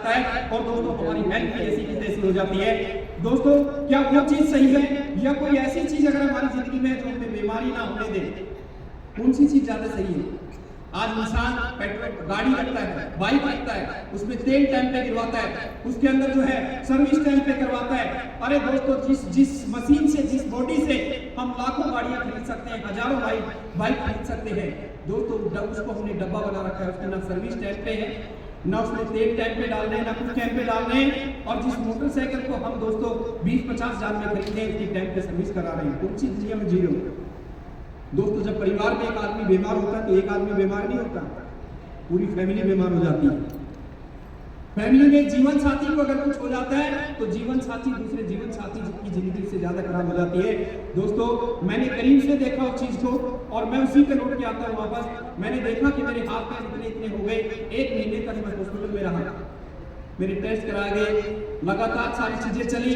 जाता है और दोस्तों हमारी हेल्थ भी ऐसी की तैसी हो जाती है। दोस्तों क्या वो चीज सही है या कोई ऐसी चीज अगर हमारी जिंदगी में जो हमें बीमारी ना होने दे, कौन सी चीज ज्यादा सही है? आज इंसान पेट्रोल गाड़ी रखता है, बाइक रखता है, उसमें तेल टाइम पे गिरवाता है, उसके अंदर जो है सर्विस टाइम पे करवाता है। अरे दोस्तों जिस मशीन से, जिस बॉडी से हम लाखों गाड़ियां खरीद सकते हैं, हजारों बाइक खरीद सकते हैं दोस्तों, उसको हमने डब्बा बना रखा है, उसके ना सर्विस टाइम पे है, ना उसमें तेल टाइम पे डालने, ना कुछ टाइम पे डालने। और जिस मोटरसाइकिल को हम दोस्तों 20-50 हजार में खरीदते हैं, उसकी टाइम पे सर्विस करा रहे हैं। कौन सी दुनिया में जी रहे हो दोस्तों? जब परिवार में एक आदमी बीमार होता है तो एक आदमी बीमार नहीं होता, पूरी फैमिली बीमार हो जाती है। फैमिली में जीवन साथी को अगर कुछ हो जाता है तो जीवन साथी दूसरे जीवन साथी की जिंदगी से ज्यादा खराब हो जाती है। दोस्तों मैंने करीब से देखा उस चीज को और मैं उसी पे लौट के आता हूँ वापस। मैंने देखा कि मेरे हाथ पैर इतने इतने हो गए, 1 महीने तक मैं हॉस्पिटल में रहा, मेरे टेस्ट कराए गए, लगातार सारी चीजें चली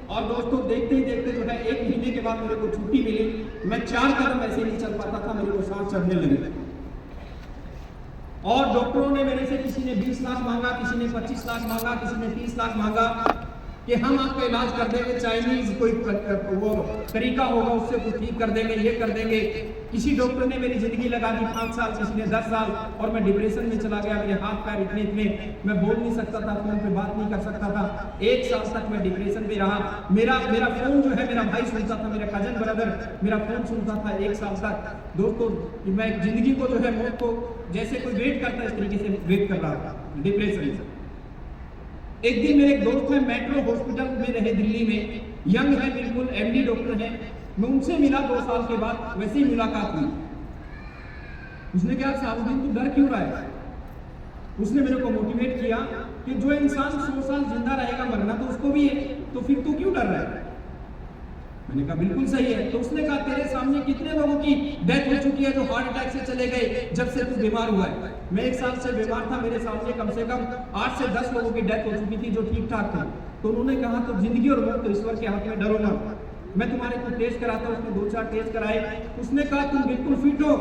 और दोस्तों देखते ही देखते जो है 1 महीने के बाद मेरे को छुट्टी मिली। मैं 4 कदम ऐसे नहीं चल पाता था, मेरे को सांस चढ़ने लगे और डॉक्टरों ने मेरे से, किसी ने 20 लाख मांगा, किसी ने 25 लाख मांगा, किसी ने 30 लाख मांगा कि हम आपका इलाज कर देंगे, चाइनीज कोई वो तरीका होगा उससे कुछ ठीक कर देंगे, ये कर देंगे। किसी डॉक्टर ने मेरी जिंदगी लगा दी 5 साल, किसी ने 10 साल और मैं डिप्रेशन में चला गया। मेरे हाथ पैर इतने इतने, मैं बोल नहीं सकता था, फोन पे बात नहीं कर सकता था। 1 साल तक मैं डिप्रेशन में रहा। मेरा फोन जो है मेरा भाई सुनता था, मेरा कजन ब्रदर मेरा फोन सुनता था 1 साल तक। दोस्तों मैं जिंदगी को जो है मौत को जैसे कोई वेट करता है इस तरीके से वेट कर रहा था डिप्रेशन से। एक दिन मेरे एक दोस्त है, मेट्रो हॉस्पिटल में रहे दिल्ली में, यंग है बिल्कुल, एमडी डॉक्टर है। मैं उनसे मिला 2 साल के बाद, वैसे ही मुलाकात हुई। उसने कहा साबुद्दीन तू डर क्यों रहा है? उसने मेरे को मोटिवेट किया कि जो इंसान 100 साल जिंदा रहेगा, मरना तो उसको भी है, तो फिर तू क्यों डर रहा है? मैंने कहा बिल्कुल सही है। तो उसने कहा तेरे सामने कितने लोगों की डेथ हो चुकी है जो हार्ट अटैक से चले गए जब से तू बीमार हुआ है। मैं 1 साल से बीमार था, मेरे सामने कम से कम 8 से 10 लोगों की डेथ हो चुकी थी जो ठीक ठाक थे। तो उन्होंने कहा तो जिंदगी और मौत तो ईश्वर के हाथ में, डरो मत, मैं तुम्हारे को टेस्ट कराता हूं। उसने 2-4 टेस्ट कराए। उसने कहा तुम बिल्कुल फिट हो,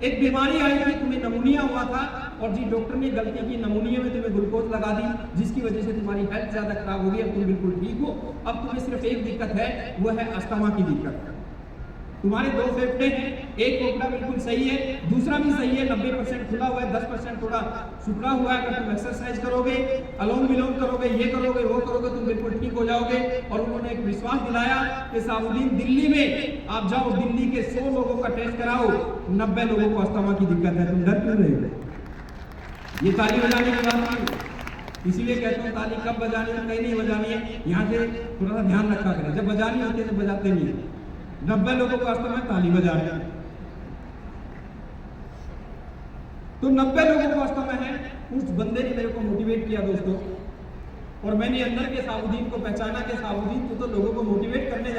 एक बीमारी आई थी, तुम्हें नमूनिया हुआ था और जी डॉक्टर ने गलती की, नमूनिया में तुम्हें ग्लूकोज लगा दी जिसकी वजह से तुम्हारी हेल्थ ज्यादा खराब हो गई। अब तुम बिल्कुल ठीक हो, अब तुम्हें सिर्फ एक दिक्कत है, वो है अस्थमा की दिक्कत। तुम्हारे 2 फेफड़े हैं, एक फेफड़ा बिल्कुल सही है, दूसरा भी सही है, 90% खुला हुआ है, 10% थोड़ा सिकुड़ा हुआ है। अगर तुम एक्सरसाइज करोगे, अलोम विलोम करोगे, ये करोगे वो करोगे, तुम बिल्कुल ठीक हो जाओगे। और उन्होंने एक विश्वास दिलाया कि साबुद्दीन दिल्ली में आप जाओ, दिल्ली के 100 लोगों का टेस्ट कराओ, 90 लोगों को अस्थमा की दिक्कत है, तुम डर क्यों रहे हो? ये ताली बजाने की बात नहीं, इसीलिए कहता हूँ ताली कब बजानी है, कहीं नहीं बजानी है। यहाँ से थोड़ा सा ध्यान रखा करें, जब बजानी होती है तो बजाते नहीं है। 90 लोगों को अस्थमा है, ताली बजा रहे हैं। तो 90 लोगों को अस्थमा है, उस बंदे ने मेरे को मोटिवेट किया दोस्तों, और मैंने अंदर के साबुद्दीन को पहचाना कि साबुद्दीन तू तो लोगों को मोटिवेट करने जा